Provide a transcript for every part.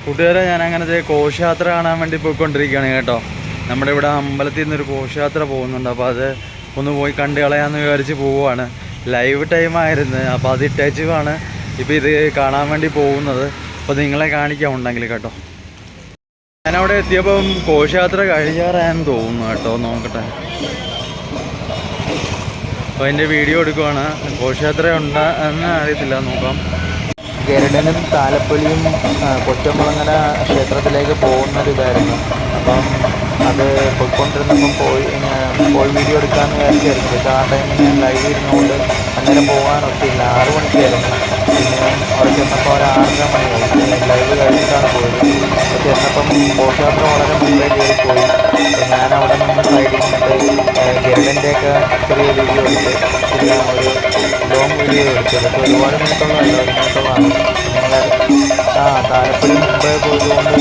കൂട്ടുകാരെ, ഞാൻ അങ്ങനത്തെ ഘോഷയാത്ര കാണാൻ വേണ്ടി പോയിക്കൊണ്ടിരിക്കുകയാണ് കേട്ടോ. നമ്മുടെ ഇവിടെ അമ്പലത്തിൽ നിന്നൊരു ഘോഷയാത്ര പോകുന്നുണ്ട്. അപ്പോൾ അത് ഒന്ന് പോയി കണ്ടു കളയാമെന്ന് വിചാരിച്ച് പോവുകയാണ്. ലൈവ് ടൈമായിരുന്നു, അപ്പോൾ അത് ഇട്ടേച്ചുമാണ് ഇപ്പോൾ ഇത് കാണാൻ വേണ്ടി പോകുന്നത്. അപ്പോൾ നിങ്ങളെ കാണിക്കാമുണ്ടെങ്കിൽ കേട്ടോ. ഞാനവിടെ എത്തിയപ്പം ഘോഷയാത്ര കഴിയാറായെന്ന് തോന്നുന്നു കേട്ടോ. നോക്കട്ടെ, അപ്പോൾ അതിൻ്റെ വീഡിയോ എടുക്കുവാണ്. ഘോഷയാത്ര എന്ന് അറിയത്തില്ല, നോക്കാം. ഗരുഡനും താലപ്പൊലിയും കൊച്ചമ്പളങ്ങര ക്ഷേത്രത്തിലേക്ക് പോകുന്നൊരിതായിരുന്നു. അപ്പം അത് പോയിക്കൊണ്ടിരുന്നപ്പം പോയി വീഡിയോ എടുക്കാമെന്ന് വിചാരിച്ചായിരുന്നു. പക്ഷേ ആ ടൈമിൽ ഞാൻ ലൈവ് ഇരുന്നുകൊണ്ട് അന്നേരം പോകാനൊത്തില്ല. 6 മണിക്കായിരുന്നു. പിന്നെ അവിടെ ചെന്നപ്പോൾ ഒരു 6:30 മണിയായി. ലൈവ് കഴിഞ്ഞിട്ടാണ് പോയത്. അപ്പോൾ ചെന്നപ്പം ഘോഷയാത്ര വളരെ മുമ്പേ കയറിപ്പോയി. ഞാൻ അവിടെ നിന്ന് സൈഡിൽ നിന്നിട്ട് ഗരുഡൻ്റെയൊക്കെ ചെറിയ വീഡിയോ എടുത്ത്, പിന്നെ ഒരു ലോങ് വീഡിയോ എടുത്തു. പക്ഷേ ഒരുപാട് മിനിറ്റുള്ളതല്ല, 1 മിനിറ്റുള്ളതാണ്. താലപ്പൊലി മുമ്പേ പോയതുകൊണ്ട്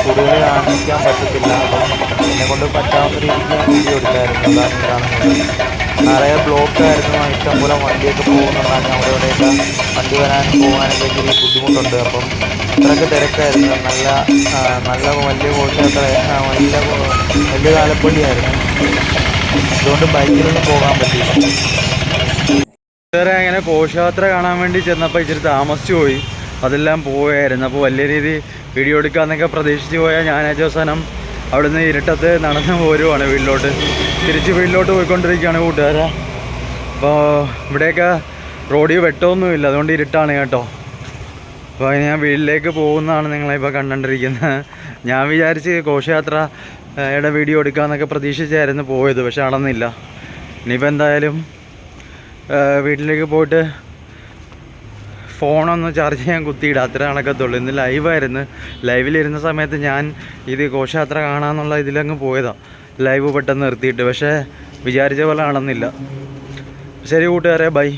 കൂടുതൽ കാണിക്കാൻ പറ്റത്തില്ല. അപ്പം എന്നെക്കൊണ്ട് പറ്റാവുന്ന രീതിക്ക് ഞാൻ വീഡിയോ എടുത്തായിരുന്നു. അതാണ് കാണുന്നത്. നിറയെ ബ്ലോക്കായിരുന്നു, ഇഷ്ടംപോലെ വണ്ടിയൊക്കെ പോകുന്നുണ്ടായിരുന്നു. അവിടെ ഇവിടെയൊക്കെ വണ്ടി വരാനും പോകാനൊക്കെ ഇച്ചിരി ബുദ്ധിമുട്ടുണ്ട്. അപ്പം അത്രയ്ക്ക് തിരക്കായിരുന്നു. നല്ല വലിയ ഘോഷയാത്ര, വലിയ താലപ്പൊലിയായിരുന്നു. അതുകൊണ്ട് ബൈക്കിലൊന്നും പോകാൻ പറ്റില്ല. വേറെ അങ്ങനെ ഘോഷയാത്ര കാണാൻ വേണ്ടി ചെന്നപ്പോൾ ഇച്ചിരി താമസിച്ചു പോയി. അതെല്ലാം പോയായിരുന്നു. അപ്പോൾ വലിയ രീതി വീഡിയോ എടുക്കാമെന്നൊക്കെ പ്രതീക്ഷിച്ച് പോയാൽ ഞാൻ അവസാനം അവിടുന്ന് ഇരുട്ടത്ത് നടന്ന് പോരുവാണ് വീട്ടിലോട്ട്. തിരിച്ച് വീട്ടിലോട്ട് പോയിക്കൊണ്ടിരിക്കുകയാണ് കൂട്ടുകാരെ. അപ്പോൾ ഇവിടെയൊക്കെ റോഡിൽ വെട്ടമൊന്നുമില്ല, അതുകൊണ്ട് ഇരുട്ടാണ് കേട്ടോ. അപ്പോൾ ഞാൻ വീട്ടിലേക്ക് പോകുന്നതാണ് നിങ്ങളിപ്പോൾ കണ്ടുകൊണ്ടിരിക്കുന്നത്. ഞാൻ വിചാരിച്ച് ഘോഷയാത്രയുടെ വീഡിയോ എടുക്കാമെന്നൊക്കെ പ്രതീക്ഷിച്ചായിരുന്നു പോയത്, പക്ഷെ നടന്നില്ല. ഇനിയിപ്പോൾ എന്തായാലും വീട്ടിലേക്ക് പോയിട്ട് ഫോണൊന്ന് ചാർജ് ചെയ്യാൻ കുത്തിയിടുക, അത്ര കണക്കത്തുള്ളൂ. ഇന്ന് ലൈവായിരുന്നു. ലൈവിലിരുന്ന സമയത്ത് ഞാൻ ഇത് ഘോഷയാത്ര കാണാമെന്നുള്ള ഇതിലങ്ങ് പോയതാണ്, ലൈവ് പെട്ടെന്ന് നിർത്തിയിട്ട്. പക്ഷേ വിചാരിച്ച പോലെ നടന്നില്ല. ശരി കൂട്ടുകാരെ, ബൈ.